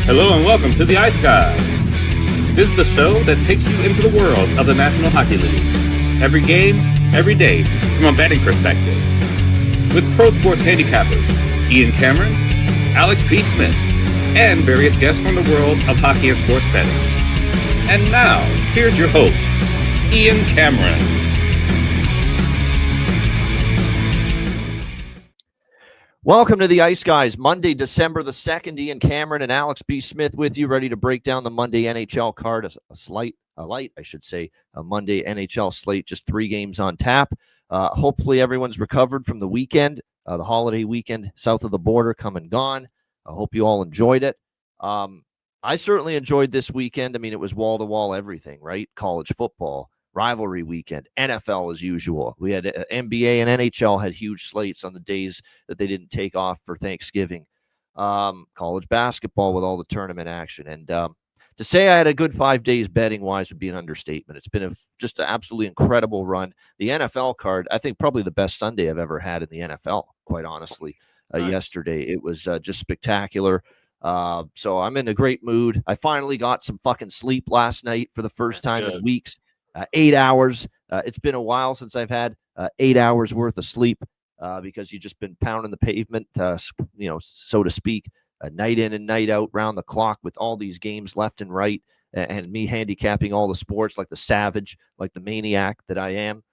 Hello and welcome to the Ice Guys. This is the show that takes you into the world of the National Hockey League. Every game, every day, from a betting perspective. With pro sports handicappers, Ian Cameron, Alex B. Smith, and various guests from the world of hockey and sports betting. And now, here's your host, Ian Cameron. Welcome to the Ice Guys, Monday, December the 2nd. Ian Cameron and Alex B. Smith with you, ready to break down the Monday NHL card. A Monday NHL slate, just 3 games on tap. Hopefully everyone's recovered from the weekend, the holiday weekend south of the border, come and gone. I hope you all enjoyed it. I certainly enjoyed this weekend. I mean, it was wall-to-wall everything, right? College football, rivalry weekend, NFL as usual. We had NBA and NHL had huge slates on the days that they didn't take off for Thanksgiving. College basketball with all the tournament action. And to say I had a good 5 days betting-wise would be an understatement. It's been just an absolutely incredible run. The NFL card, I think probably the best Sunday I've ever had in the NFL, quite honestly. Yesterday, it was just spectacular. So I'm in a great mood. I finally got some fucking sleep last night for the first time in weeks. 8 hours. It's been a while since I've had 8 hours worth of sleep because you've just been pounding the pavement, so to speak, night in and night out, round the clock with all these games left and right, and me handicapping all the sports like the savage, like the maniac that I am.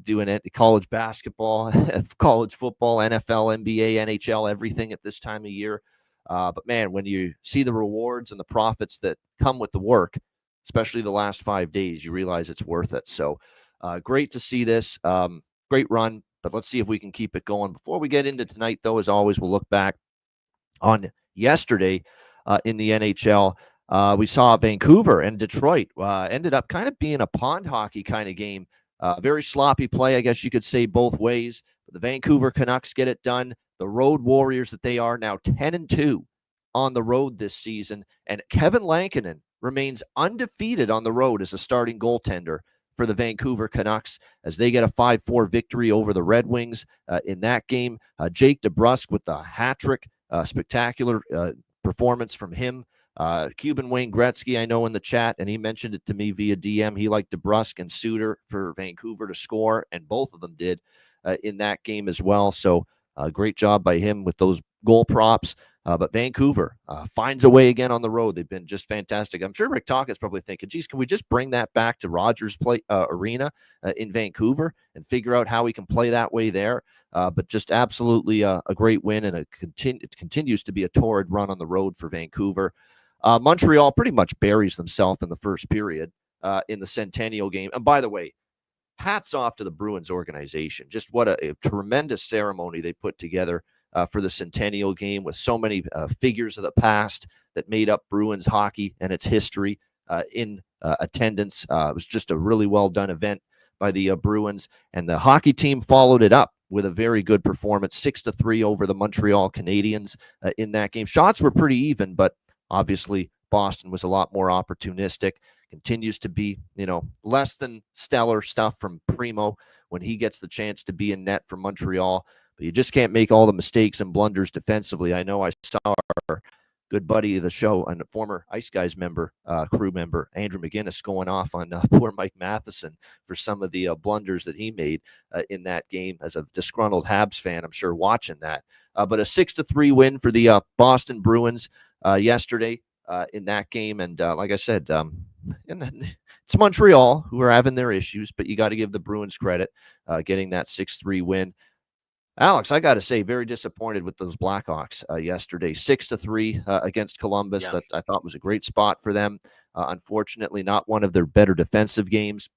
Doing it, college basketball, college football, NFL, NBA, NHL, everything at this time of year. But man, when you see the rewards and the profits that come with the work, especially the last 5 days, you realize it's worth it. So great to see this. Great run, but let's see if we can keep it going. Before we get into tonight, though, as always, we'll look back on yesterday in the NHL. We saw Vancouver and Detroit ended up kind of being a pond hockey kind of game. Very sloppy play, I guess you could say, both ways. But the Vancouver Canucks get it done. The road warriors that they are, now 10-2 on the road this season. And Kevin Lankinen remains undefeated on the road as a starting goaltender for the Vancouver Canucks as they get a 5-4 victory over the Red Wings in that game. Jake DeBrusk with the hat trick, spectacular performance from him. Cuban Wayne Gretzky, I know in the chat, and he mentioned it to me via DM. He liked DeBrusk and Suter for Vancouver to score, and both of them did in that game as well. So great job by him with those goal props. But Vancouver finds a way again on the road. They've been just fantastic. I'm sure Rick Talk is probably thinking, geez, can we just bring that back to Rogers Arena in Vancouver and figure out how we can play that way there? But just absolutely a great win, and it continues to be a torrid run on the road for Vancouver. Montreal pretty much buries themselves in the first period in the Centennial game. And by the way, hats off to the Bruins organization. Just what a tremendous ceremony they put together for the Centennial game with so many figures of the past that made up Bruins hockey and its history in attendance. It was just a really well done event by the Bruins, and the hockey team followed it up with a very good performance, 6-3 over the Montreal Canadiens in that game. Shots were pretty even, but obviously Boston was a lot more opportunistic. Continues to be, less than stellar stuff from Primo when he gets the chance to be in net for Montreal. But you just can't make all the mistakes and blunders defensively. I know I saw our good buddy of the show and former Ice Guys crew member, Andrew McGinnis, going off on poor Mike Matheson for some of the blunders that he made in that game. As a disgruntled Habs fan, I'm sure watching that. But a 6-3 win for the Boston Bruins yesterday in that game. And like I said, it's Montreal who are having their issues, but you got to give the Bruins credit getting that 6-3 win. Alex, I got to say, very disappointed with those Blackhawks yesterday. 6-3 against Columbus. Yeah. That I thought was a great spot for them. Unfortunately, not one of their better defensive games.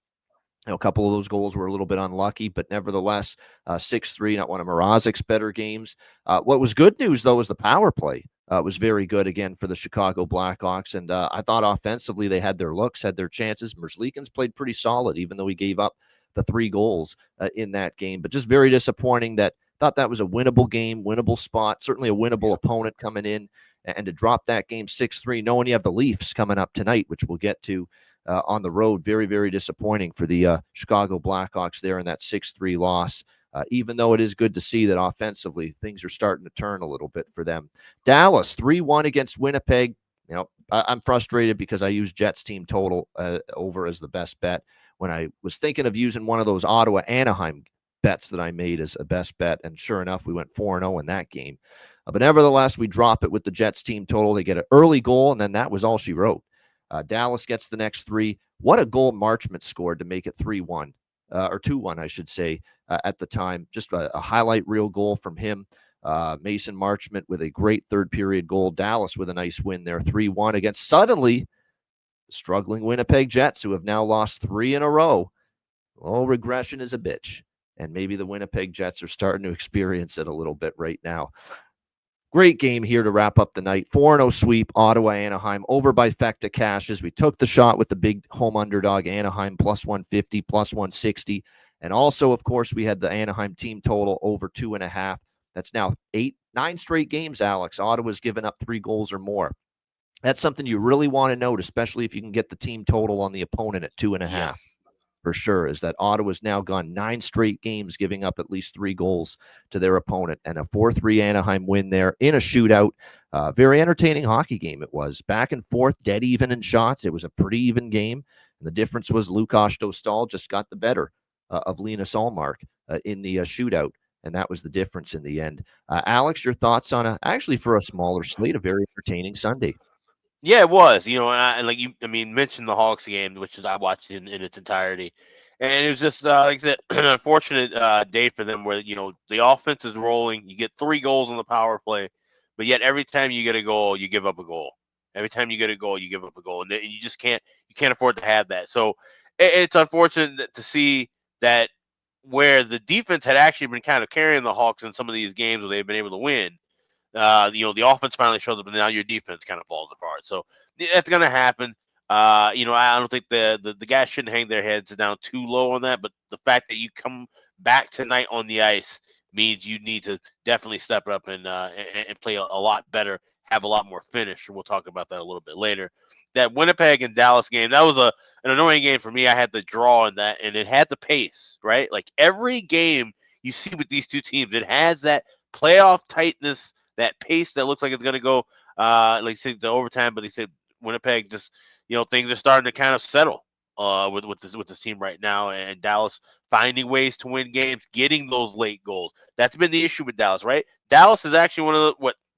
A couple of those goals were a little bit unlucky, but nevertheless, 6-3, not one of Mrazek's better games. What was good news, though, was the power play. Was very good again for the Chicago Blackhawks. And I thought offensively they had their looks, had their chances. Merzlikins played pretty solid, even though he gave up the 3 goals in that game. But just very disappointing that thought that was a winnable game, winnable spot, certainly a winnable opponent coming in. And to drop that game 6-3, knowing you have the Leafs coming up tonight, which we'll get to on the road. Very, very disappointing for the Chicago Blackhawks there in that 6-3 loss even though it is good to see that offensively things are starting to turn a little bit for them. Dallas 3-1 against Winnipeg. I'm frustrated because I used Jets team total over as the best bet when I was thinking of using one of those Ottawa-Anaheim bets that I made as a best bet, and sure enough, we went 4-0 in that game. But nevertheless, we drop it with the Jets team total. They get an early goal, and then that was all she wrote. Dallas gets the next 3. What a goal Marchment scored to make it 3-1, or 2-1, I should say, at the time. Just a highlight reel goal from him. Mason Marchment with a great third period goal. Dallas with a nice win there, 3-1 against suddenly struggling Winnipeg Jets, who have now lost 3 in a row. Oh, regression is a bitch. And maybe the Winnipeg Jets are starting to experience it a little bit right now. Great game here to wrap up the night. 4-0 sweep, Ottawa, Anaheim, over by Fecta cash as we took the shot with the big home underdog, Anaheim, plus 150, plus 160. And also, of course, we had the Anaheim team total over 2.5. That's now 9 straight games, Alex. Ottawa's given up 3 goals or more. That's something you really want to note, especially if you can get the team total on the opponent at 2.5. Yeah. For sure, is that Ottawa's now gone 9 straight games giving up at least 3 goals to their opponent, and a 4-3 Anaheim win there in a shootout. Very entertaining hockey game it was. Back and forth, dead even in shots. It was a pretty even game, and the difference was Lukáš Dostal just got the better of Linus Ullmark in the shootout, and that was the difference in the end. Alex, your thoughts on actually for a smaller slate, a very entertaining Sunday? Yeah, it was, and like you, mentioned the Hawks game, which I watched in its entirety, and it was just like I said, an unfortunate day for them where the offense is rolling. You get 3 goals on the power play, but yet every time you get a goal, you give up a goal. Every time you get a goal, you give up a goal, and you just can't afford to have that. So it's unfortunate to see that where the defense had actually been kind of carrying the Hawks in some of these games where they've been able to win. The offense finally shows up, and now your defense kind of falls apart. So that's going to happen. I don't think the guys shouldn't hang their heads down too low on that. But the fact that you come back tonight on the ice means you need to definitely step up and play a lot better, have a lot more finish. We'll talk about that a little bit later. That Winnipeg and Dallas game, that was an annoying game for me. I had the draw in that, and it had the pace, right? Like every game you see with these two teams, it has that playoff tightness, that pace that looks like it's going to go, like say the overtime. But they said Winnipeg just, things are starting to kind of settle with this team right now, and Dallas finding ways to win games, getting those late goals. That's been the issue with Dallas, right? Dallas is actually one of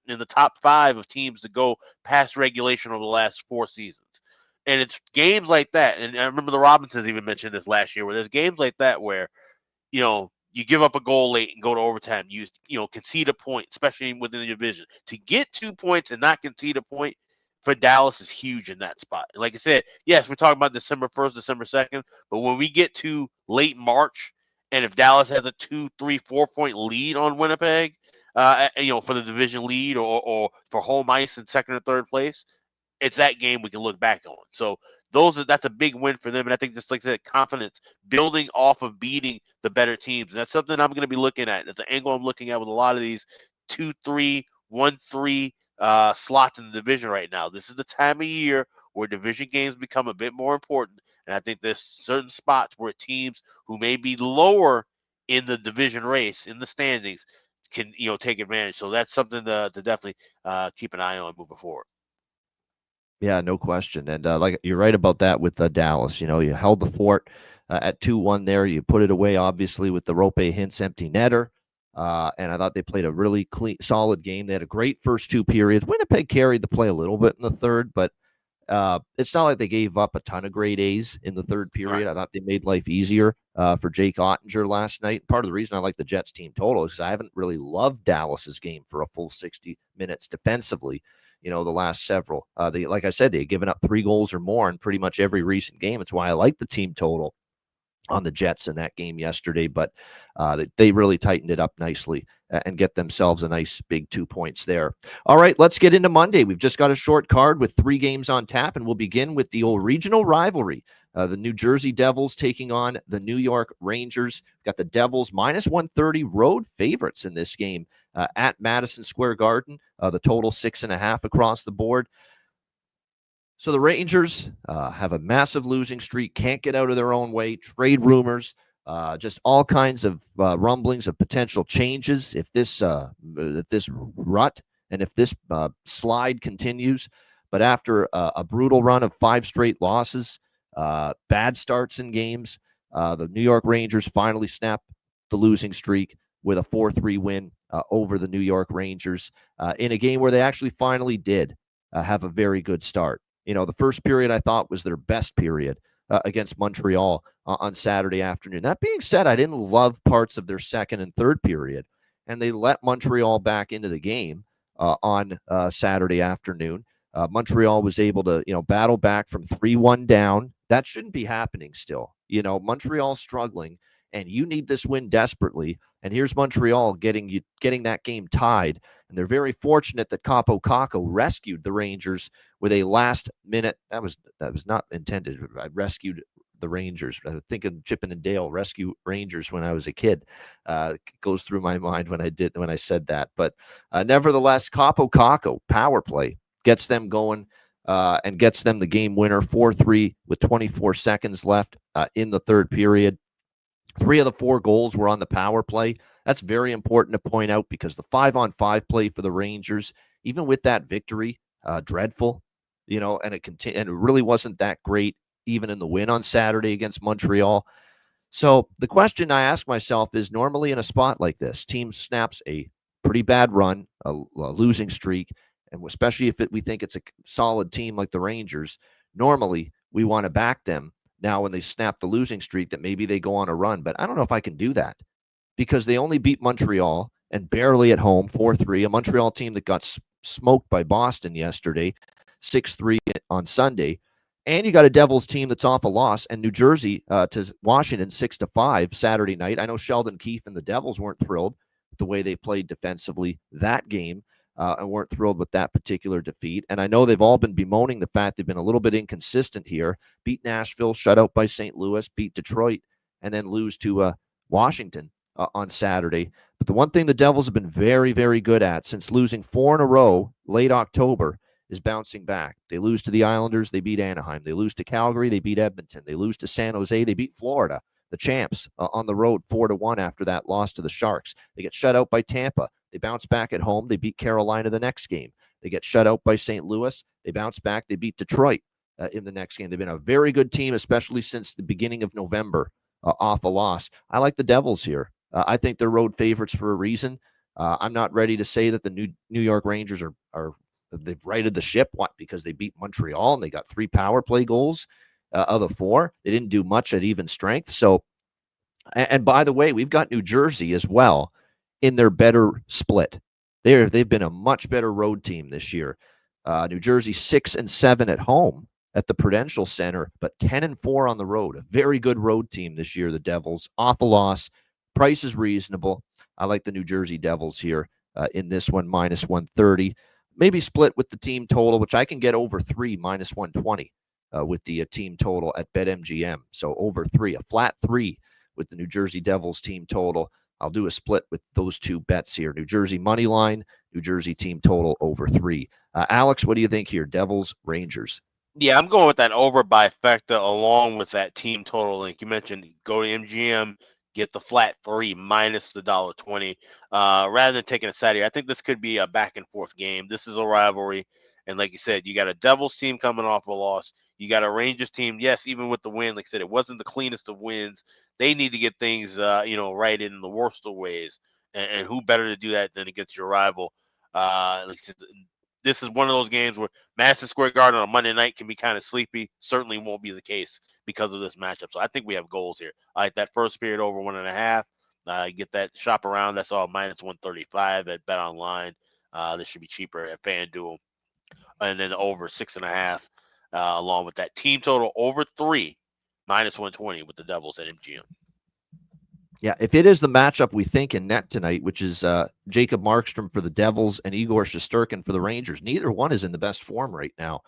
in the top 5 of teams to go past regulation over the last 4 seasons. And it's games like that. And I remember the Robinsons even mentioned this last year, where there's games like that where, you give up a goal late and go to overtime. You concede a point, especially within the division. To get 2 points and not concede a point for Dallas is huge in that spot. And like I said, yes, we're talking about December 1st, December 2nd, but when we get to late March, and if Dallas has a 2, 3, 4 point lead on Winnipeg, for the division lead or for home ice in second or third place, it's that game we can look back on. So that's a big win for them. And I think just like I said, confidence building off of beating the better teams. And that's something I'm going to be looking at. That's an angle I'm looking at with a lot of these 2-3, 1-3 slots in the division right now. This is the time of year where division games become a bit more important. And I think there's certain spots where teams who may be lower in the division race, in the standings, can take advantage. So that's something to definitely keep an eye on moving forward. Yeah, no question. And like you're right about that with Dallas. You held the fort at 2-1 there. You put it away, obviously, with the Rope Hintz empty netter. And I thought they played a really clean, solid game. They had a great first 2 periods. Winnipeg carried the play a little bit in the third, but it's not like they gave up a ton of grade A's in the third period. Right. I thought they made life easier for Jake Ottinger last night. Part of the reason I like the Jets team total is I haven't really loved Dallas's game for a full 60 minutes defensively. The last several. Like I said, they had given up 3 goals or more in pretty much every recent game. It's why I like the team total on the Jets in that game yesterday. But they really tightened it up nicely and get themselves a nice big 2 points there. All right, let's get into Monday. We've just got a short card with 3 games on tap, and we'll begin with the old regional rivalry. The New Jersey Devils taking on the New York Rangers. Got the Devils minus 130 road favorites in this game at Madison Square Garden. The total 6.5 across the board. So the Rangers have a massive losing streak, can't get out of their own way. Trade rumors Just all kinds of rumblings of potential changes if this rut and if this slide continues. But after a brutal run of 5 straight losses, bad starts in games, the New York Rangers finally snapped the losing streak with a 4-3 win over the New York Rangers in a game where they actually finally did have a very good start. The first period I thought was their best period against Montreal on Saturday afternoon. That being said, I didn't love parts of their second and third period, and they let Montreal back into the game on Saturday afternoon. Montreal was able to, battle back from 3-1 down. That shouldn't be happening still. Montreal's struggling, and you need this win desperately. And here's Montreal getting that game tied. And they're very fortunate that Capo Caco rescued the Rangers with a last minute. That was not intended. I rescued the Rangers. I think of Chippin and Dale rescue Rangers when I was a kid. It goes through my mind when I said that. But nevertheless, Capo Caco power play gets them going and gets them the game winner, 4-3 with 24 seconds left in the third period. 3 of the 4 goals were on the power play. That's very important to point out because the 5-on-5 play for the Rangers, even with that victory, dreadful, and it really wasn't that great even in the win on Saturday against Montreal. So the question I ask myself is, normally in a spot like this, team snaps a pretty bad run, a losing streak, and especially if we think it's a solid team like the Rangers, normally we want to back them now when they snap the losing streak that maybe they go on a run. But I don't know if I can do that because they only beat Montreal and barely at home, 4-3, a Montreal team that got smoked by Boston yesterday, 6-3 on Sunday. And you got a Devils team that's off a loss, and New Jersey to Washington 6-5 Saturday night. I know Sheldon Keefe and the Devils weren't thrilled with the way they played defensively that game. And weren't thrilled with that particular defeat. And I know they've all been bemoaning the fact they've been a little bit inconsistent here. Beat Nashville, shut out by St. Louis, beat Detroit, and then lose to Washington on Saturday. But the one thing the Devils have been very, very good at since losing 4 in a row late October is bouncing back. They lose to the Islanders, they beat Anaheim. They lose to Calgary, they beat Edmonton. They lose to San Jose, they beat Florida, the champs, on the road 4-1 after that loss to the Sharks. They get shut out by Tampa. They bounce back at home. They beat Carolina the next game. They get shut out by St. Louis. They bounce back. They beat Detroit in the next game. They've been a very good team, especially since the beginning of November off a loss. I like the Devils here. I think they're road favorites for a reason. I'm not ready to say that the New York Rangers are they've righted the ship. What? Because they beat Montreal and they got 3 power play goals of the 4. They didn't do much at even strength. So, and by the way, we've got New Jersey as well in their better split. They've been a much better road team this year. New Jersey 6-7 at home at the Prudential Center, but 10-4 on the road. A very good road team this year, the Devils. Off a loss. Price is reasonable. I like the New Jersey Devils here in this one, -130. Maybe split with the team total, which I can get over 3, -120 with the team total at BetMGM. So over 3, a flat 3 with the New Jersey Devils team total. I'll do a split with those 2 bets here. New Jersey money line, New Jersey team total over 3. Alex, what do you think here? Devils, Rangers. Yeah, I'm going with that over by Fecta along with that team total. Like you mentioned, go to MGM, get the flat 3 minus the $1.20. Rather than taking a side here, I think this could be a back and forth game. This is a rivalry. And like you said, you got a Devils team coming off a loss. You got a Rangers team. Yes, even with the win, like I said, it wasn't the cleanest of wins. They need to get things, right in the worst of ways. And who better to do that than against your rival? Like I said, this is one of those games where Madison Square Garden on a Monday night can be kind of sleepy. Certainly won't be the case because of this matchup. So I think we have goals here. I like that first period over 1.5. Get that shop around. That's all -135 at Bet Online. This should be cheaper at FanDuel. And then over 6.5, along with that team total over 3, -120 with the Devils at MGM. Yeah, if it is the matchup we think in net tonight, which is Jacob Markstrom for the Devils and Igor Shesterkin for the Rangers, neither one is in the best form right now,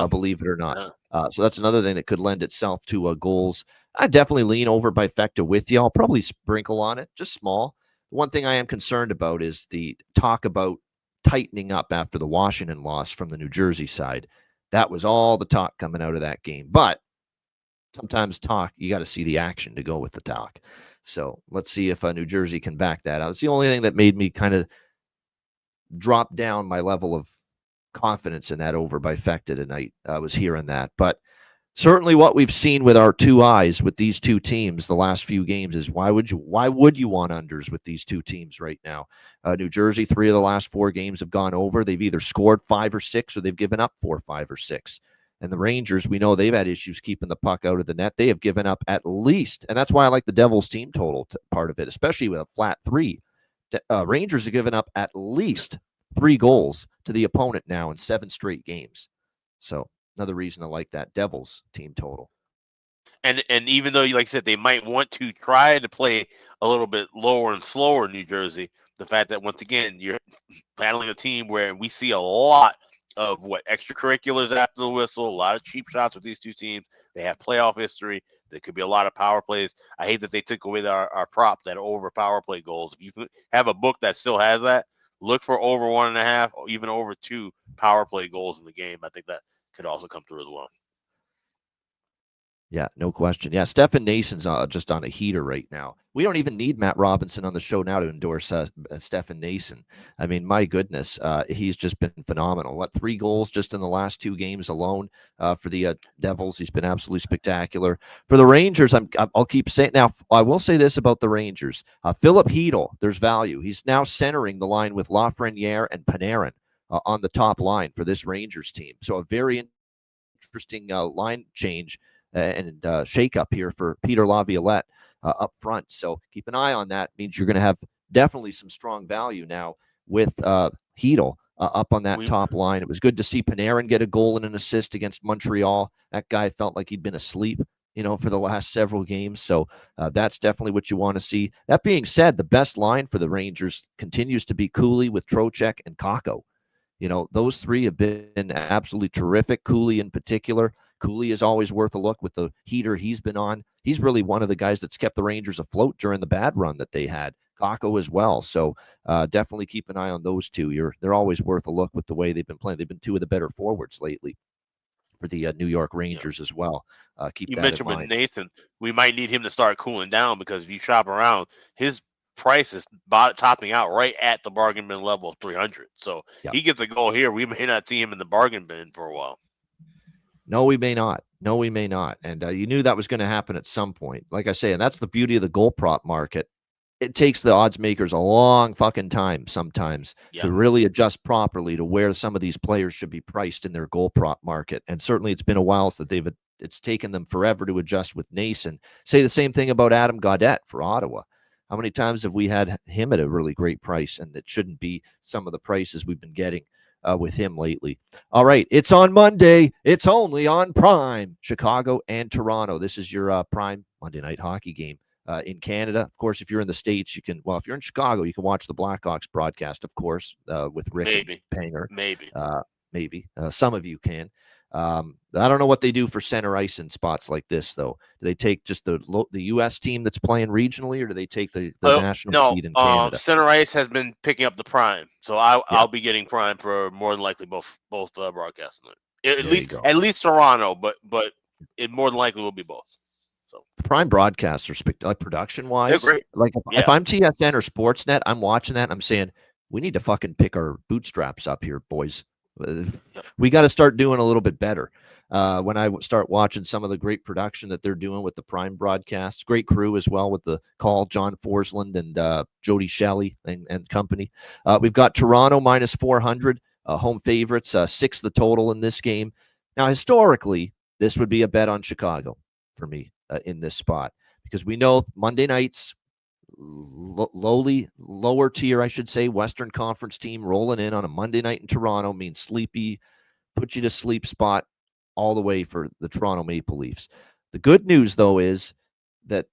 believe it or not. So that's another thing that could lend itself to goals. I definitely lean over by Fecta with you. I'll probably sprinkle on it, just small. One thing I am concerned about is the talk about tightening up after the Washington loss from the New Jersey side. That was all the talk coming out of that game. But sometimes talk, you got to see the action to go with the talk. So let's see if New Jersey can back that out. It's the only thing that made me kind of drop down my level of confidence in that over by Fecta tonight. I was hearing that. But certainly what we've seen with our two eyes with these two teams the last few games is why would you want unders with these two teams right now? New Jersey, 3 of the last 4 games have gone over. They've either scored 5 or 6 or they've given up 4, 5, or 6. And the Rangers, we know they've had issues keeping the puck out of the net. They have given up at least, and that's why I like the Devils team total part of it, especially with a flat 3. Rangers have given up at least 3 goals to the opponent now in 7 straight games. So another reason I like that Devils team total. And even though, like I said, they might want to try to play a little bit lower and slower in New Jersey, the fact that, once again, you're battling a team where we see a lot of extracurriculars after the whistle, a lot of cheap shots with these two teams. They have playoff history. There could be a lot of power plays. I hate that they took away our prop that over power play goals. If you have a book that still has that, look for over 1.5 or even over 2 power play goals in the game. I think that could also come through as well. Yeah, no question. Yeah, Stefan Nason's just on a heater right now. We don't even need Matt Robinson on the show now to endorse Stefan Nason. I mean, my goodness, he's just been phenomenal. What, 3 goals just in the last 2 games alone for the Devils? He's been absolutely spectacular. For the Rangers, I'll keep saying. Now, I will say this about the Rangers. Philip Hedl, there's value. He's now centering the line with Lafreniere and Panarin on the top line for this Rangers team. So a very interesting line change and shake up here for Peter Laviolette up front. So keep an eye on that. Means you're going to have definitely some strong value now with Hedl up on that top line. It was good to see Panarin get a goal and an assist against Montreal. That guy felt like he'd been asleep, for the last several games. So that's definitely what you want to see. That being said, the best line for the Rangers continues to be Cooley with Trocheck and Kakko. Those 3 have been absolutely terrific. Cooley in particular. Cooley is always worth a look with the heater he's been on. He's really one of the guys that's kept the Rangers afloat during the bad run that they had. Kakko as well. So definitely keep an eye on those 2. They're always worth a look with the way they've been playing. They've been 2 of the better forwards lately for the New York Rangers as well. Keep you that mentioned in with mind. Nathan, we might need him to start cooling down, because if you shop around, his price is topping out right at the bargain bin level of 300. So he gets a goal here, we may not see him in the bargain bin for a while. No, we may not. And you knew that was going to happen at some point. Like I say, and that's the beauty of the goal prop market. It takes the odds makers a long fucking time sometimes to really adjust properly to where some of these players should be priced in their goal prop market. And certainly it's been a while that it's taken them forever to adjust with Nason. Say the same thing about Adam Gaudette for Ottawa. How many times have we had him at a really great price, and it shouldn't be some of the prices we've been getting with him lately. All right, it's on Monday. It's only on Prime. Chicago and Toronto. This is your Prime Monday night hockey game in Canada. Of course, if you're in the States, if you're in Chicago, you can watch the Blackhawks broadcast, of course, with Rick and Panger. Maybe. Some of you can. I don't know what they do for center ice in spots like this, though. Do they take just the U.S. team that's playing regionally, or do they take the national feed in Canada? Center ice has been picking up the Prime, so I'll be getting Prime for more than likely both broadcasts. At least Toronto, but it more than likely will be both. So Prime broadcasts are production-wise. They're great. Like if I'm TSN or Sportsnet, I'm watching that and I'm saying, we need to fucking pick our bootstraps up here, boys. We got to start doing a little bit better. When I start watching some of the great production that they're doing with the Prime broadcasts, great crew as well with the call, John Forsland and Jody Shelley and company. We've got Toronto minus 400, home favorites, 6 the total in this game. Now, historically, this would be a bet on Chicago for me in this spot, because we know Monday nights, lower tier, I should say, Western Conference team rolling in on a Monday night in Toronto means sleepy, put you to sleep spot all the way for the Toronto Maple Leafs. The good news, though, is that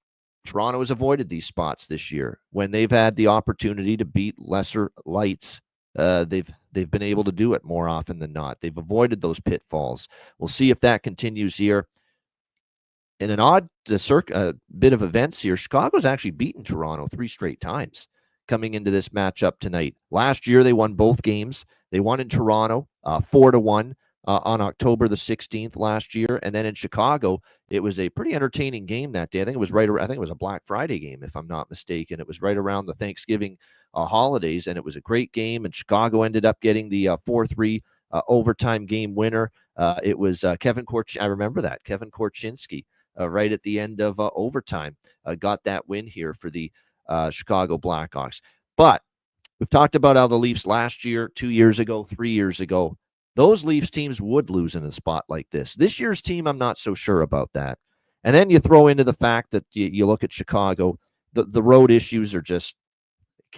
Toronto has avoided these spots this year. When they've had the opportunity to beat lesser lights, they've been able to do it more often than not. They've avoided those pitfalls. We'll see if that continues here. In an odd bit of events here, Chicago's actually beaten Toronto 3 straight times coming into this matchup tonight. Last year, they won both games. They won in Toronto 4-1. on October the 16th last year. And then in Chicago, it was a pretty entertaining game that day. I think it was I think it was a Black Friday game, if I'm not mistaken. It was right around the Thanksgiving holidays, and it was a great game. And Chicago ended up getting the 4-3 overtime game winner. It was Kevin Korchinski. I remember that. Kevin Korchinski right at the end of overtime got that win here for the Chicago Blackhawks. But we've talked about how the Leafs last year, 2 years ago, 3 years ago, those Leafs teams would lose in a spot like this. This year's team, I'm not so sure about that. And then you throw into the fact that you look at Chicago, the road issues are just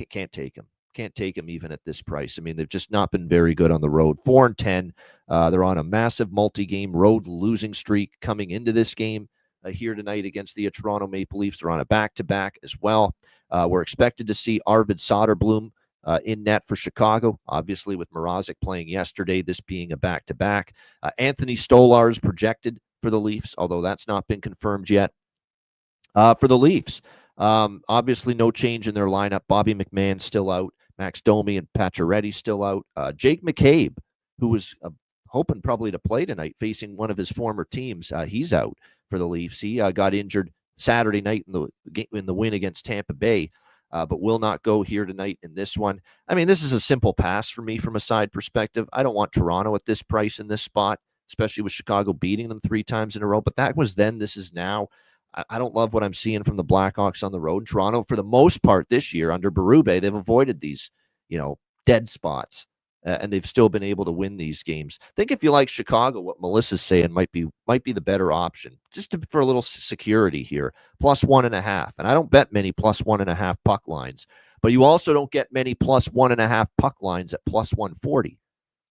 can't take them. Can't take them even at this price. I mean, they've just not been very good on the road. 4-10. They're on a massive multi-game road losing streak coming into this game here tonight against the Toronto Maple Leafs. They're on a back-to-back as well. We're expected to see Arvid Soderblom in net for Chicago, obviously with Mrazek playing yesterday, this being a back-to-back. Anthony Stolar is projected for the Leafs, although that's not been confirmed yet. For the Leafs, obviously no change in their lineup. Bobby McMahon still out. Max Domi and Pacioretty still out. Jake McCabe, who was hoping probably to play tonight, facing one of his former teams, he's out for the Leafs. He got injured Saturday night in the win against Tampa Bay, but will not go here tonight in this one. I mean, this is a simple pass for me from a side perspective. I don't want Toronto at this price in this spot, especially with Chicago beating them 3 times in a row. But that was then. This is now. I don't love what I'm seeing from the Blackhawks on the road. Toronto, for the most part this year under Berube, they've avoided these, dead spots, and they've still been able to win these games. I think if you like Chicago, what Melissa's saying might be the better option, just for a little security here. +1.5, and I don't bet many +1.5 puck lines, but you also don't get many +1.5 puck lines at +140,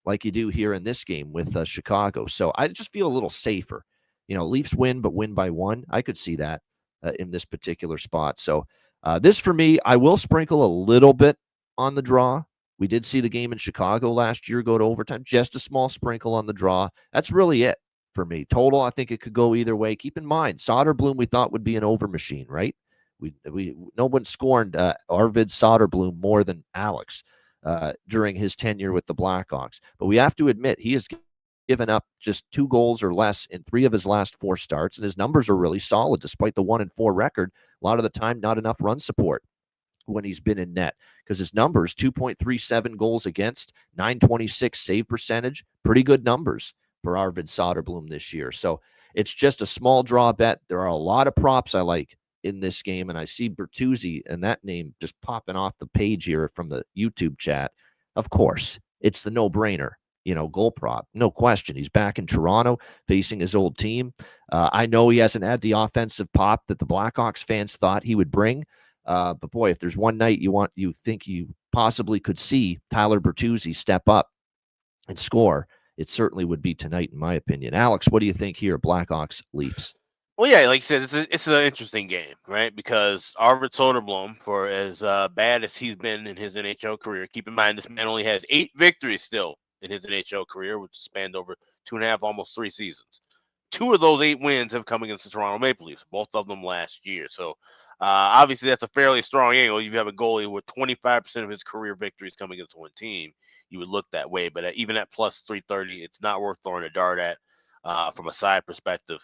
like you do here in this game with Chicago. So I just feel a little safer. Leafs win, but win by 1. I could see that in this particular spot. So this for me, I will sprinkle a little bit on the draw. We did see the game in Chicago last year go to overtime. Just a small sprinkle on the draw. That's really it for me. Total, I think it could go either way. Keep in mind, Soderblom we thought would be an over machine, right? No one scorned Arvid Soderblom more than Alex during his tenure with the Blackhawks. But we have to admit, he has given up just 2 goals or less in 3 of his last 4 starts, and his numbers are really solid despite the 1-4 record. A lot of the time, not enough run support when he's been in net, because his numbers, 2.37 goals against, 926 save percentage, pretty good numbers for Arvid Soderblom this year. So it's just a small draw bet. There are a lot of props I like in this game, and I see Bertuzzi and that name just popping off the page here from the YouTube chat. Of course, it's the no-brainer. Goal prop, no question. He's back in Toronto facing his old team. I know he hasn't had the offensive pop that the Blackhawks fans thought he would bring. But boy, if there's one night you think you possibly could see Tyler Bertuzzi step up and score, it certainly would be tonight, in my opinion. Alex, what do you think here, Blackhawks, Leafs? Well, yeah, like you said, it's an interesting game, right? Because Arvid Soderblom, for as bad as he's been in his NHL career, keep in mind this man only has 8 victories still in his NHL career, which spanned over 2.5, almost 3 seasons. 2 of those 8 wins have come against the Toronto Maple Leafs, both of them last year. So obviously that's a fairly strong angle. You have a goalie with 25% of his career victories coming against one team. You would look that way, but even at +330, it's not worth throwing a dart at from a side perspective.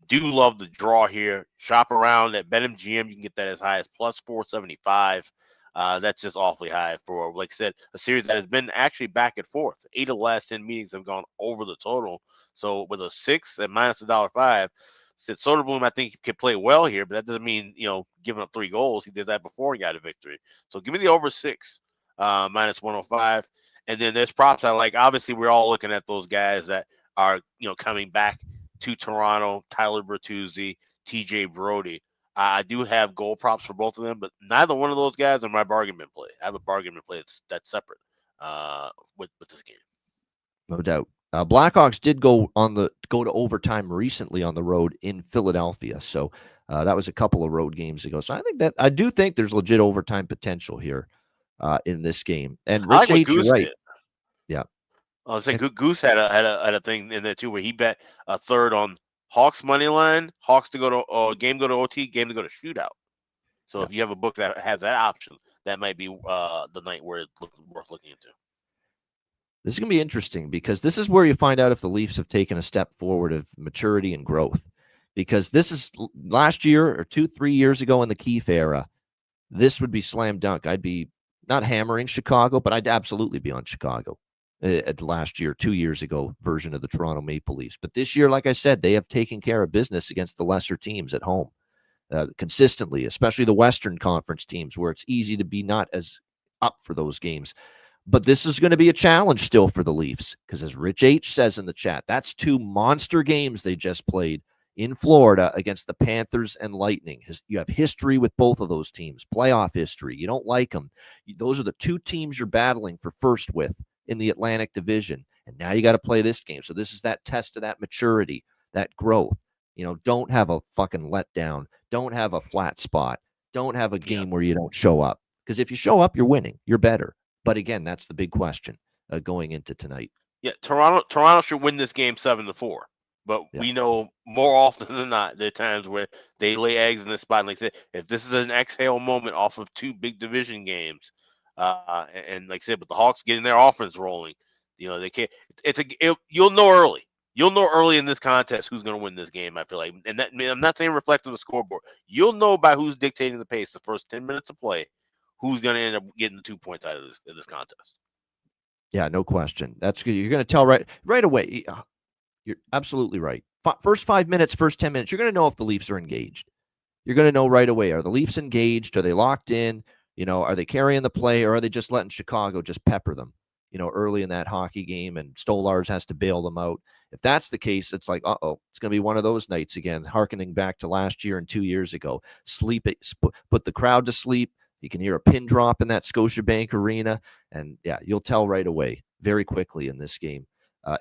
Do love the draw here. Shop around at BetMGM. You can get that as high as +475. That's just awfully high for, like I said, a series that has been actually back and forth. 8 of the last 10 meetings have gone over the total. So with a 6 at -$1.05, said Soderblom, I think, can play well here, but that doesn't mean, giving up 3 goals. He did that before he got a victory. So give me the over 6, -105. And then there's props I like. Obviously, we're all looking at those guys that are, coming back to Toronto, Tyler Bertuzzi, TJ Brody. I do have goal props for both of them, but neither one of those guys are my bargain bin play. I have a bargain bin play that's separate with this game. No doubt. Blackhawks did go to overtime recently on the road in Philadelphia, so that was a couple of road games ago. So I do think there's legit overtime potential here in this game. And I like Rich what H, you're Goose right. did. Yeah. I was saying Goose had a thing in there too where he bet a third on Hawks money line, Hawks to go to game go to OT, game to go to shootout. So Yeah. if you have a book that has that option, that might be the night where it's worth looking into. This is going to be interesting because this is where you find out if the Leafs have taken a step forward of maturity and growth. Because this is last year or 2-3 years ago in the Keefe era, this would be slam dunk. I'd be not hammering Chicago, but I'd absolutely be on Chicago at last year, 2 years ago version of the Toronto Maple Leafs. But this year, like I said, they have taken care of business against the lesser teams at home consistently, especially the Western Conference teams where it's easy to be not as up for those games. But this is going to be a challenge still for the Leafs because, as Rich H says in the chat, that's 2 monster games they just played in Florida against the Panthers and Lightning. You have history with both of those teams, playoff history. You don't like them. Those are the 2 teams you're battling for first with in the Atlantic Division. And now you got to play this game. So this is that test of that maturity, that growth. Don't have a fucking letdown. Don't have a flat spot. Don't have a game where you don't show up. Because if you show up, you're winning. You're better. But again, that's the big question going into tonight. Yeah, Toronto should win this game 7-4. But we know more often than not, there are times where they lay eggs in this spot. And like I said, if this is an exhale moment off of 2 big division games, and like I said, but the Hawks getting their offense rolling, they can't. You'll know early. You'll know early in this contest who's going to win this game. I feel like, and that I'm not saying reflect on the scoreboard. You'll know by who's dictating the pace the first 10 minutes of play, who's going to end up getting the 2 points out of this contest. Yeah, no question. That's good. You're going to tell right away. You're absolutely right. First 5 minutes, first 10 minutes, you're going to know if the Leafs are engaged. You're going to know right away. Are the Leafs engaged? Are they locked in? Are they carrying the play, or are they just letting Chicago just pepper them, early in that hockey game, and Stolarz has to bail them out? If that's the case, it's like, uh-oh, it's going to be one of those nights again, hearkening back to last year and 2 years ago. Put the crowd to sleep. You can hear a pin drop in that Scotiabank Arena, and yeah, you'll tell right away, very quickly in this game.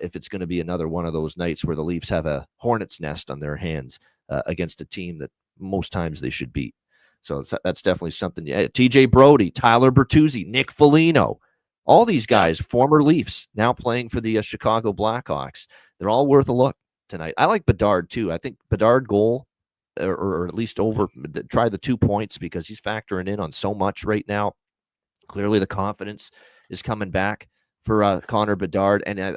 If it's going to be another one of those nights where the Leafs have a hornet's nest on their hands against a team that most times they should beat. So that's definitely something. TJ Brody, Tyler Bertuzzi, Nick Foligno, all these guys, former Leafs, now playing for the Chicago Blackhawks. They're all worth a look tonight. I like Bedard too. I think Bedard goal, or at least try the 2 points because he's factoring in on so much right now. Clearly the confidence is coming back for Connor Bedard. And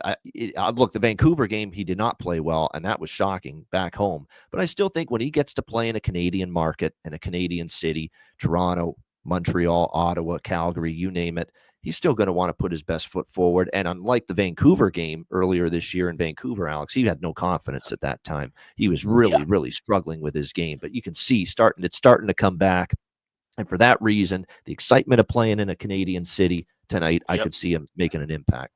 look, the Vancouver game, he did not play well, and that was shocking back home. But I still think when he gets to play in a Canadian market and a Canadian city, Toronto, Montreal, Ottawa, Calgary, you name it, he's still going to want to put his best foot forward. And unlike the Vancouver game earlier this year in Vancouver, Alex, he had no confidence at that time. He was really struggling with his game. But you can see it's starting to come back. And for that reason, the excitement of playing in a Canadian city tonight, I could see him making an impact.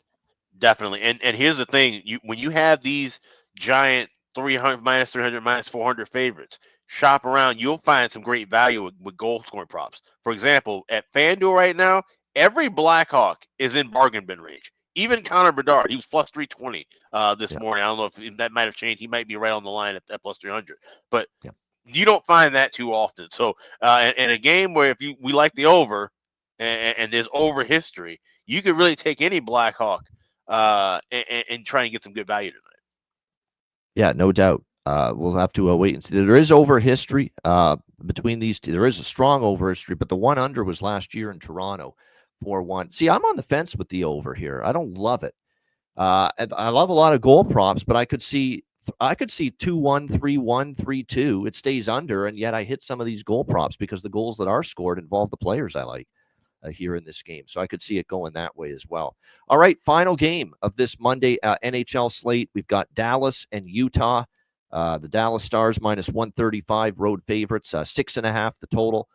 Definitely. And here's the thing. When you have these giant 300, minus 300, minus 400 favorites, shop around, you'll find some great value with goal scoring props. For example, at FanDuel right now, every Blackhawk is in bargain bin range. Even Connor Bedard, he was plus 320 this morning. I don't know if that might have changed. He might be right on the line at plus 300. But you don't find that too often. So in a game where we like the over and there's over history, you could really take any Blackhawk and try and get some good value tonight. Yeah, no doubt. We'll have to wait and see. There is over history between these two. There is a strong over history, but the one under was last year in Toronto, 4-1. See, I'm on the fence with the over here. I don't love it. I love a lot of goal props, but I could see 2-1, 3-1, 3-2. It stays under, and yet I hit some of these goal props because the goals that are scored involve the players I like here in this game. So I could see it going that way as well. All right, final game of this Monday NHL slate. We've got Dallas and Utah. The Dallas Stars minus 135 road favorites, 6.5 the total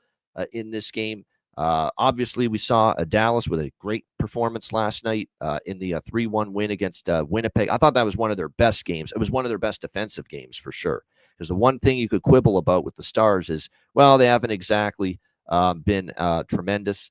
in this game. Obviously, we saw Dallas with a great performance last night in the 3-1 win against Winnipeg. I thought that was one of their best games. It was one of their best defensive games for sure. Because the one thing you could quibble about with the Stars is, well, they haven't exactly been tremendous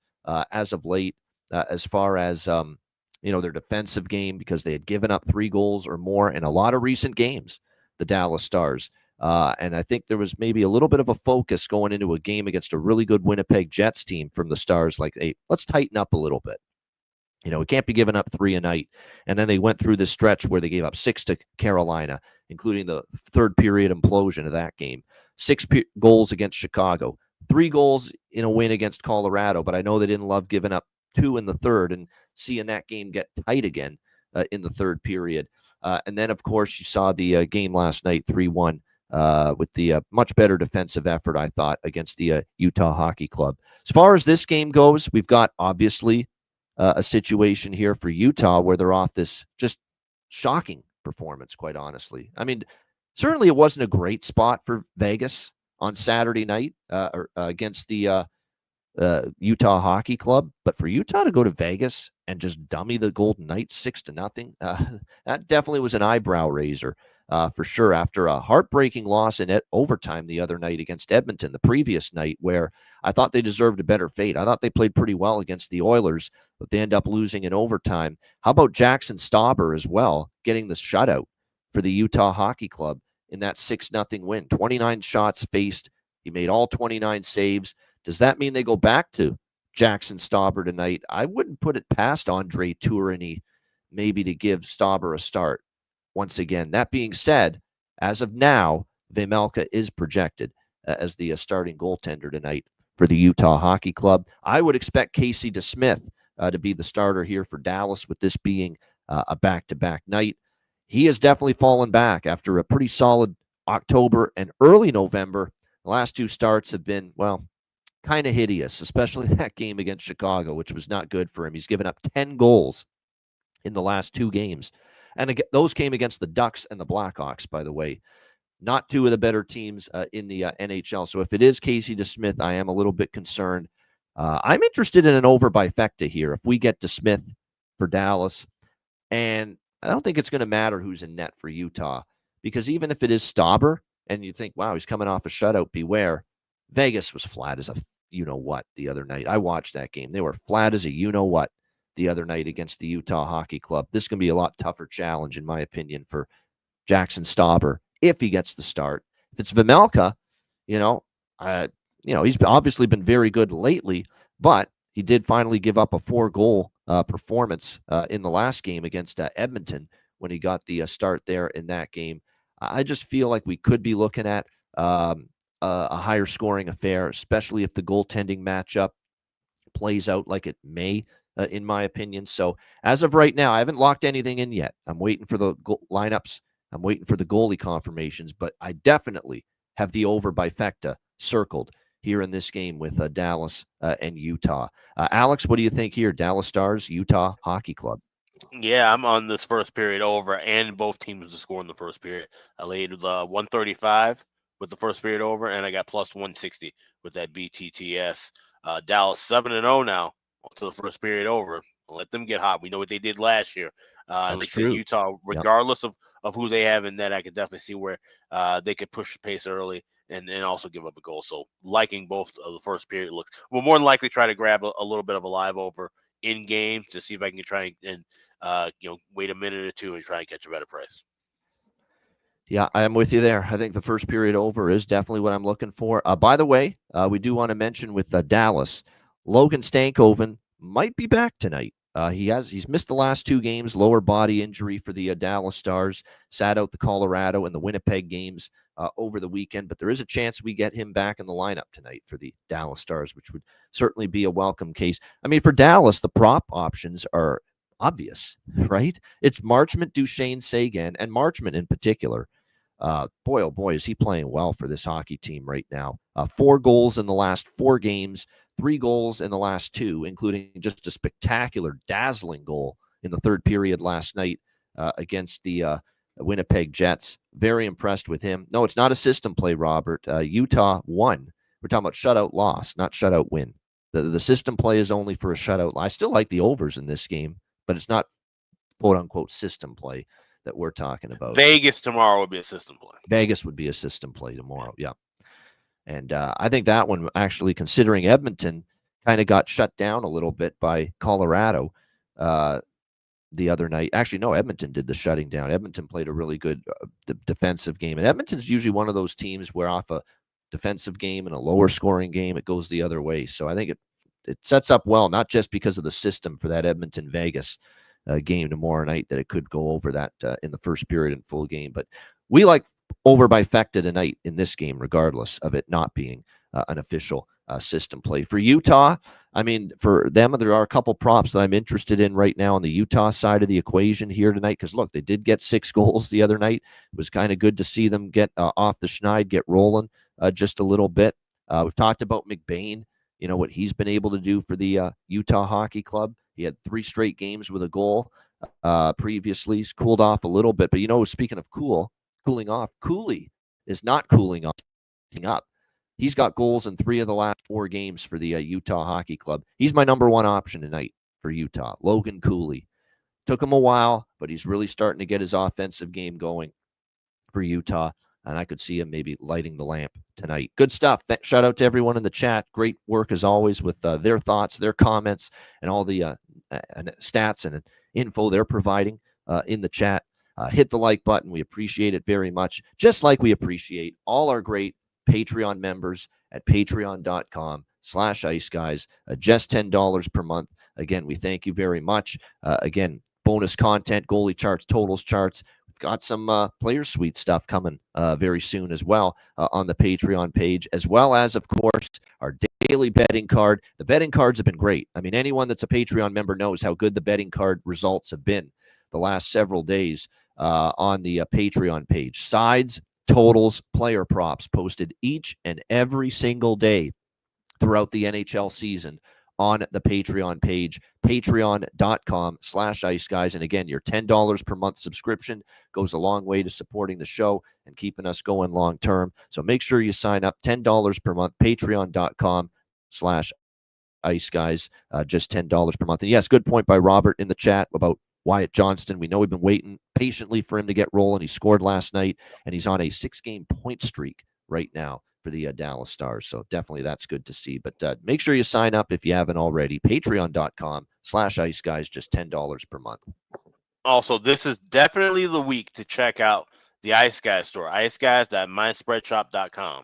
as of late as far as their defensive game, because they had given up 3 goals or more in a lot of recent games, the Dallas Stars. And I think there was maybe a little bit of a focus going into a game against a really good Winnipeg Jets team from the Stars, like, hey, let's tighten up a little bit. We can't be giving up 3 a night. And then they went through this stretch where they gave up 6 to Carolina, including the third period implosion of that game. 6 goals against Chicago, 3 goals in a win against Colorado, but I know they didn't love giving up 2 in the third and seeing that game get tight again in the third period. And then, of course, you saw the game last night, 3-1, with the much better defensive effort, I thought, against the Utah Hockey Club. As far as this game goes, we've got, obviously, a situation here for Utah where they're off this just shocking performance, quite honestly. I mean, certainly it wasn't a great spot for Vegas on Saturday night against the Utah Hockey Club, but for Utah to go to Vegas and just dummy the Golden Knights 6-0, that definitely was an eyebrow raiser for sure. After a heartbreaking loss in overtime the other night against Edmonton, the previous night, where I thought they deserved a better fate. I thought they played pretty well against the Oilers, but they end up losing in overtime. How about Jackson Stauber as well, getting the shutout for the Utah Hockey Club in that 6-0 win? 29 shots faced. He made all 29 saves. Does that mean they go back to Jackson Stauber tonight? I wouldn't put it past Andre Tourigny maybe to give Stauber a start once again. That being said, as of now, Vejmelka is projected as the starting goaltender tonight for the Utah Hockey Club. I would expect Casey DeSmith to be the starter here for Dallas, with this being a back-to-back night. He has definitely fallen back after a pretty solid October and early November. The last two starts have been, well, kind of hideous, especially that game against Chicago, which was not good for him. He's given up 10 goals in the last two games. And those came against the Ducks and the Blackhawks, by the way. Not two of the better teams in the NHL. So if it is Casey DeSmith, I am a little bit concerned. I'm interested in an over by Fecta here. If we get DeSmith for Dallas, and I don't think it's going to matter who's in net for Utah, because even if it is Stauber, and you think, wow, he's coming off a shutout, beware. Vegas was flat as a you-know-what the other night. I watched that game. They were flat as a you-know-what the other night against the Utah Hockey Club. This is going to be a lot tougher challenge, in my opinion, for Jackson Stauber if he gets the start. If it's Vejmelka, he's obviously been very good lately, but he did finally give up a 4-goal performance in the last game against Edmonton when he got the start there in that game. I just feel like we could be looking at a higher scoring affair, especially if the goaltending matchup plays out like it may, in my opinion. So as of right now, I haven't locked anything in yet. I'm waiting for the lineups. I'm waiting for the goalie confirmations, but I definitely have the over by Fecta circled here in this game with Dallas and Utah. Alex, what do you think here? Dallas Stars, Utah Hockey Club. Yeah, I'm on this first period over, and both teams to score in the first period. I laid 135 with the first period over, and I got plus 160 with that BTTS. Dallas 7-0 now to the first period over. Let them get hot. We know what they did last year. That's true. Utah, regardless of who they have in net, I could definitely see where they could push the pace early and also give up a goal. So liking both of the first period looks. We'll more than likely try to grab a little bit of a live over in game to see if I can try and wait a minute or two and try and catch a better price. Yeah, I am with you there. I think the first period over is definitely what I'm looking for. By the way, we do want to mention with Dallas, Logan Stankoven might be back tonight. He's missed the last two games, lower body injury for the Dallas Stars, sat out the Colorado and the Winnipeg games over the weekend, but there is a chance we get him back in the lineup tonight for the Dallas Stars, which would certainly be a welcome case. I mean, for Dallas, the prop options are obvious, right? It's Marchment, Duchesne, Sagan, and Marchment in particular. Boy, oh boy, is he playing well for this hockey team right now. 4 goals in the last 4 games, 3 goals in the last 2, including just a spectacular, dazzling goal in the third period last night against the Winnipeg Jets. Very impressed with him. No, it's not a system play, Robert. Utah won. We're talking about shutout loss, not shutout win. The system play is only for a shutout. I still like the overs in this game, but it's not quote-unquote system play that we're talking about. Vegas tomorrow would be a system play. Vegas would be a system play tomorrow, yeah. And I think that one, actually, considering Edmonton kind of got shut down a little bit by Colorado the other night. Actually, no, Edmonton did the shutting down. Edmonton played a really good defensive game. And Edmonton's usually one of those teams where off a defensive game and a lower scoring game, it goes the other way. So I think it sets up well, not just because of the system for that Edmonton-Vegas game tomorrow night, that it could go over that in the first period and full game. But we like over by Fecta tonight in this game, regardless of it not being an official system play. For Utah, I mean, for them, there are a couple props that I'm interested in right now on the Utah side of the equation here tonight. Because, look, they did get 6 goals the other night. It was kind of good to see them get off the schneid, get rolling just a little bit. We've talked about McBain, what he's been able to do for the Utah Hockey Club. He had 3 straight games with a goal previously. He's cooled off a little bit. But, speaking of cooling off, Cooley is not cooling off. He's got goals in 3 of the last 4 games for the Utah Hockey Club. He's my number 1 option tonight for Utah, Logan Cooley. Took him a while, but he's really starting to get his offensive game going for Utah, and I could see him maybe lighting the lamp tonight. Good stuff. Shout out to everyone in the chat. Great work as always with their thoughts, their comments, and all the stats and info they're providing in the chat. Hit the like button. We appreciate it very much, just like we appreciate all our great Patreon members at patreon.com/iceguys, just $10 per month. Again, we thank you very much. Again, bonus content, goalie charts, totals charts. We've got some player suite stuff coming very soon as well on the Patreon page, as well as, of course, our daily betting card. The betting cards have been great. I mean, anyone that's a Patreon member knows how good the betting card results have been the last several days on the Patreon page. Sides, totals, player props posted each and every single day throughout the NHL season on the Patreon page, patreon.com/iceguys. And again, your $10 per month subscription goes a long way to supporting the show and keeping us going long term. So make sure you sign up, $10 per month, patreon.com/iceguys, just $10 per month. And yes, good point by Robert in the chat about Wyatt Johnston. We know we've been waiting patiently for him to get rolling. He scored last night, and he's on a 6-game point streak right now for the Dallas Stars. So definitely that's good to see. But make sure you sign up if you haven't already. Patreon.com/iceguys, just $10 per month. Also, this is definitely the week to check out the Ice Guys store, iceguys.myspreadshop.com.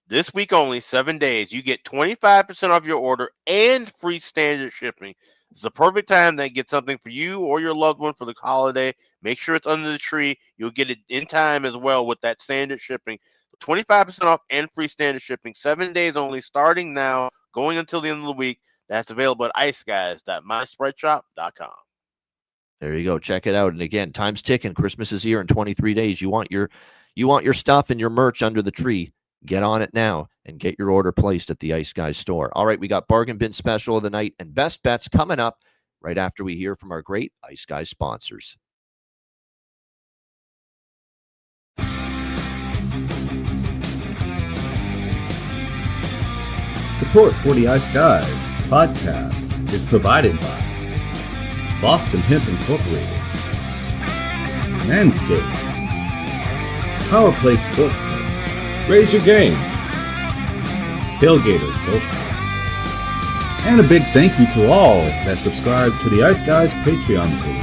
This week only, 7 days, you get 25% off your order and free standard shipping. It's the perfect time to get something for you or your loved one for the holiday. Make sure it's under the tree. You'll get it in time as well with that standard shipping. 25% off and free standard shipping. 7 days only, starting now, going until the end of the week. That's available at iceguys.myspreadshop.com. There you go. Check it out. And again, time's ticking. Christmas is here in 23 days. You want your stuff and your merch under the tree. Get on it now and get your order placed at the Ice Guys store. All right, we got Bargain Bin Special of the night and Best Bets coming up right after we hear from our great Ice Guys sponsors. Support for the Ice Guys podcast is provided by Boston Hemp Incorporated, Manscaped, Power Play Sportsman, Raise Your Game, Tailgater Social, and a big thank you to all that subscribe to the Ice Guys Patreon page.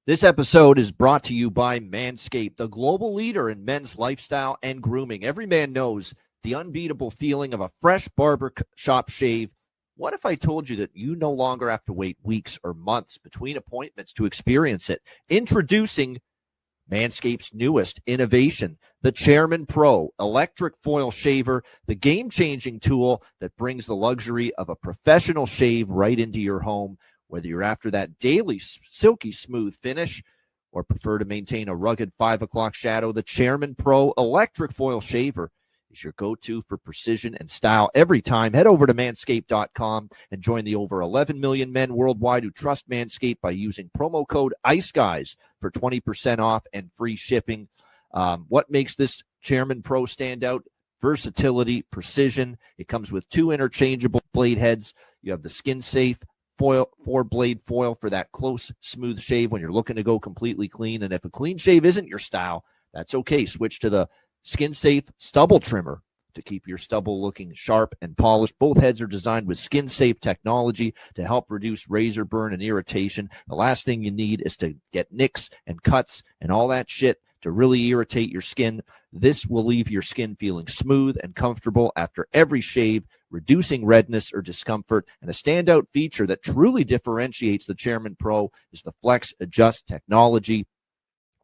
This episode is brought to you by Manscaped, the global leader in men's lifestyle and grooming. Every man knows the unbeatable feeling of a fresh barbershop shave. What if I told you that you no longer have to wait weeks or months between appointments to experience it? Introducing Manscaped's newest innovation, the Chairman Pro Electric Foil Shaver, the game-changing tool that brings the luxury of a professional shave right into your home. Whether you're after that daily silky smooth finish or prefer to maintain a rugged 5 o'clock shadow, the Chairman Pro Electric Foil Shaver is your go-to for precision and style every time. Head over to manscaped.com and join the over 11 million men worldwide who trust Manscaped by using promo code ICEGUYS for 20% off and free shipping. What makes this Chairman Pro stand out? Versatility, precision. It comes with 2 interchangeable blade heads. You have the skin-safe foil, 4-blade foil for that close, smooth shave when you're looking to go completely clean. And if a clean shave isn't your style, that's okay. Switch to the skin-safe stubble trimmer to keep your stubble looking sharp and polished. Both heads are designed with skin-safe technology to help reduce razor burn and irritation. The last thing you need is to get nicks and cuts and all that shit to really irritate your skin. This will leave your skin feeling smooth and comfortable after every shave, reducing redness or discomfort. And a standout feature that truly differentiates the Chairman Pro is the Flex Adjust technology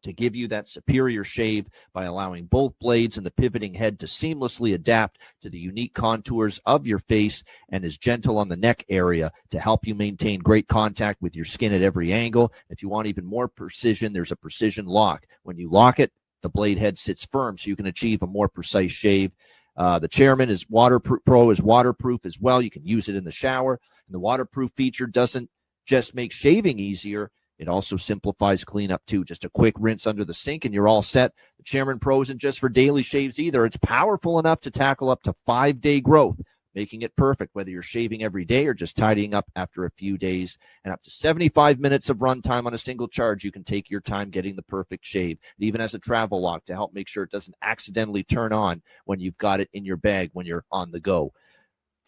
to give you that superior shave by allowing both blades and the pivoting head to seamlessly adapt to the unique contours of your face, and is gentle on the neck area to help you maintain great contact with your skin at every angle. If you want even more precision, there's a precision lock. When you lock it, the blade head sits firm so you can achieve a more precise shave. The Chairman is Pro is waterproof as well. You can use it in the shower. And the waterproof feature doesn't just make shaving easier, it also simplifies cleanup too. Just a quick rinse under the sink and you're all set. The Chairman Pro isn't just for daily shaves either. It's powerful enough to tackle up to 5-day growth, making it perfect whether you're shaving every day or just tidying up after a few days. And up to 75 minutes of runtime on a single charge, you can take your time getting the perfect shave. It even has a travel lock to help make sure it doesn't accidentally turn on when you've got it in your bag when you're on the go.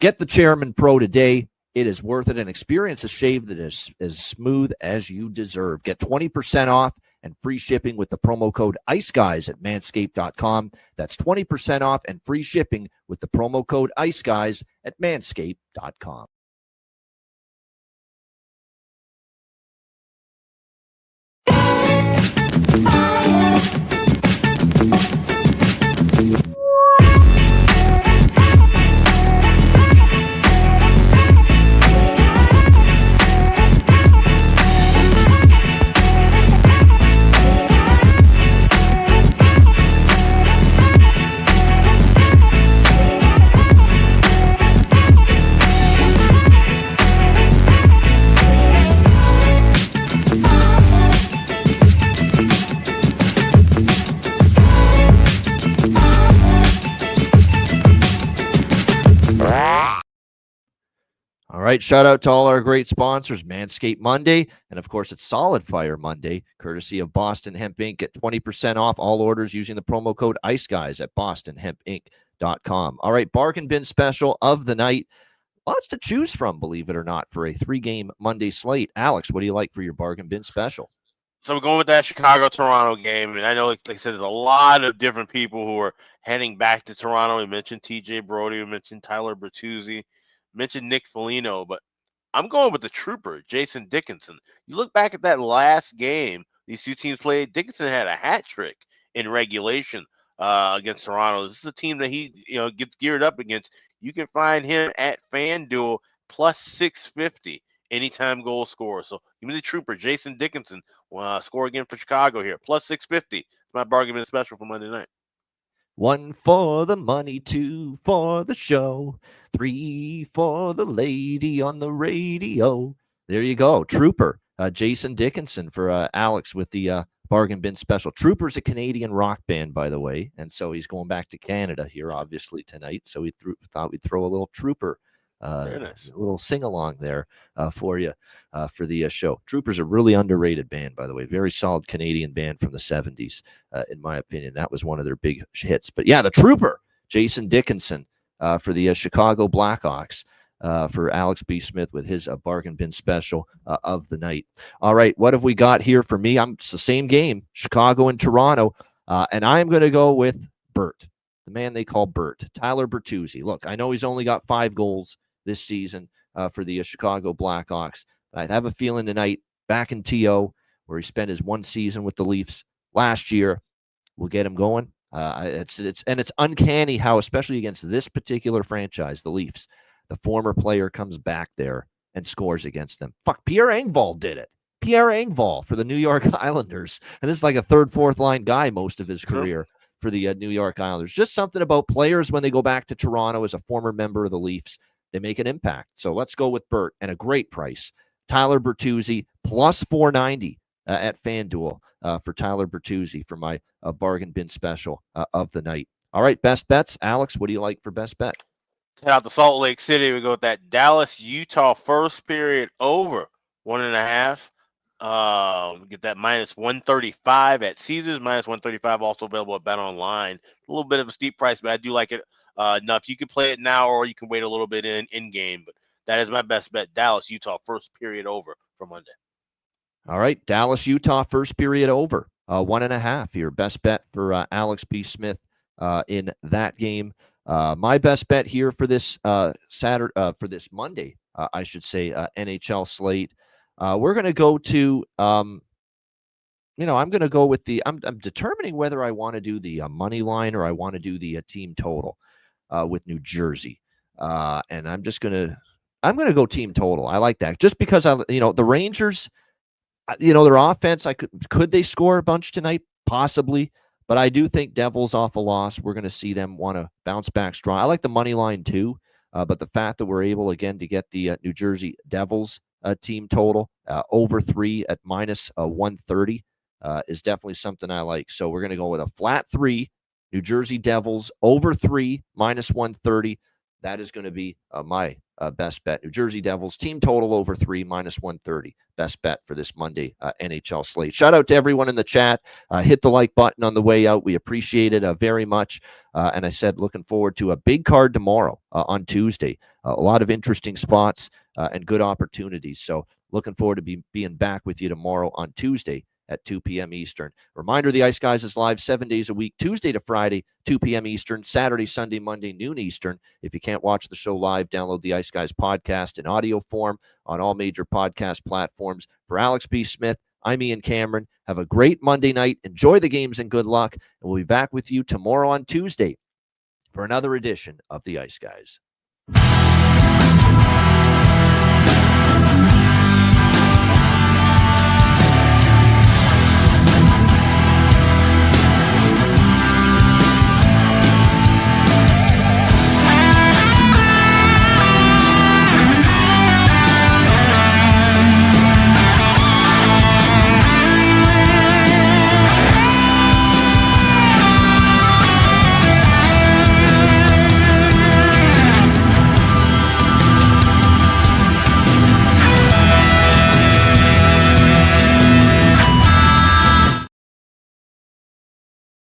Get the Chairman Pro today. It is worth it, and experience a shave that is as smooth as you deserve. Get 20% off and free shipping with the promo code IceGuys at manscaped.com. That's 20% off and free shipping with the promo code IceGuys at manscaped.com. All right, shout out to all our great sponsors, Manscaped Monday, and of course it's Solid Fire Monday, courtesy of Boston Hemp Inc. Get 20% off all orders using the promo code IceGuys at bostonhempinc.com. All right, bargain bin special of the night. Lots to choose from, believe it or not, for a 3-game Monday slate. Alex, what do you like for your bargain bin special? So we're going with that Chicago-Toronto game, and I know, like I said, there's a lot of different people who are heading back to Toronto. We mentioned T.J. Brody, we mentioned Tyler Bertuzzi, mentioned Nick Foligno, but I'm going with the trooper, Jason Dickinson. You look back at that last game these two teams played, Dickinson had a hat trick in regulation against Toronto. This is a team that he gets geared up against. You can find him at FanDuel plus 650 anytime goal scorer. So give me the trooper, Jason Dickinson, score again for Chicago here, plus 650. It's my bargain bin special for Monday night. 1 for the money, 2 for the show, 3 for the lady on the radio. There you go. Trooper, Jason Dickinson for Alex with the bargain bin special. Trooper's a Canadian rock band, by the way, and so he's going back to Canada here, obviously, tonight. So we thought we'd throw a little Trooper, Very nice. a little sing-along there for you for the show. Trooper's a really underrated band, by the way. Very solid Canadian band from the 70s, in my opinion. That was one of their big hits. But yeah, the Trooper, Jason Dickinson for the Chicago Blackhawks. For Alex B. Smith with his bargain bin special of the night. All right, what have we got here for me? It's the same game, Chicago and Toronto, and I'm going to go with Bert, the man they call Bert, Tyler Bertuzzi. Look, I know he's only got 5 goals this season for the Chicago Blackhawks. I have a feeling tonight, back in TO, where he spent his 1 season with the Leafs last year, we'll get him going. It's uncanny how, especially against this particular franchise, the Leafs, the former player comes back there and scores against them. Fuck, Pierre Engvall did it. Pierre Engvall for the New York Islanders. And this is like a 3rd, 4th line guy most of his career for the New York Islanders. Just something about players when they go back to Toronto as a former member of the Leafs, they make an impact. So let's go with Bert, and a great price. Tyler Bertuzzi plus 490 at FanDuel for Tyler Bertuzzi for my bargain bin special of the night. All right, best bets. Alex, what do you like for best bet? Head out to Salt Lake City. We go with that Dallas, Utah first period over 1.5. We get that minus 135 at Caesars, minus 135 also available at Bet Online. A little bit of a steep price, but I do like it enough. You can play it now, or you can wait a little bit in game. But that is my best bet. Dallas, Utah first period over for Monday. All right, Dallas, Utah first period over. 1.5 here. Best bet for Alex B. Smith in that game. My best bet here for this Saturday, for this Monday, I should say, NHL slate. We're going to go to, I'm going to go with I'm determining whether I want to do the money line or I want to do the team total with New Jersey. And I'm going to go team total. I like that just because the Rangers, their offense, could they score a bunch tonight? Possibly. But I do think Devils off a loss, we're going to see them want to bounce back strong. I like the money line too, but the fact that we're able again to get the New Jersey Devils team total over 3 at minus 130 is definitely something I like. So we're going to go with a flat 3, New Jersey Devils over 3 minus 130. That is going to be my best bet. New Jersey Devils team total over 3 minus 130. Best bet for this Monday NHL slate. Shout out to everyone in the chat. Hit the like button on the way out. We appreciate it very much. And I said, looking forward to a big card tomorrow on Tuesday. A lot of interesting spots and good opportunities. So looking forward to being back with you tomorrow on Tuesday at 2 p.m. Eastern. Reminder, the Ice Guys is live 7 days a week, Tuesday to Friday, 2 p.m. Eastern, Saturday, Sunday, Monday, noon Eastern. If you can't watch the show live, download the Ice Guys podcast in audio form on all major podcast platforms. For Alex B. Smith, I'm Ian Cameron. Have a great Monday night. Enjoy the games and good luck. And we'll be back with you tomorrow on Tuesday for another edition of the Ice Guys.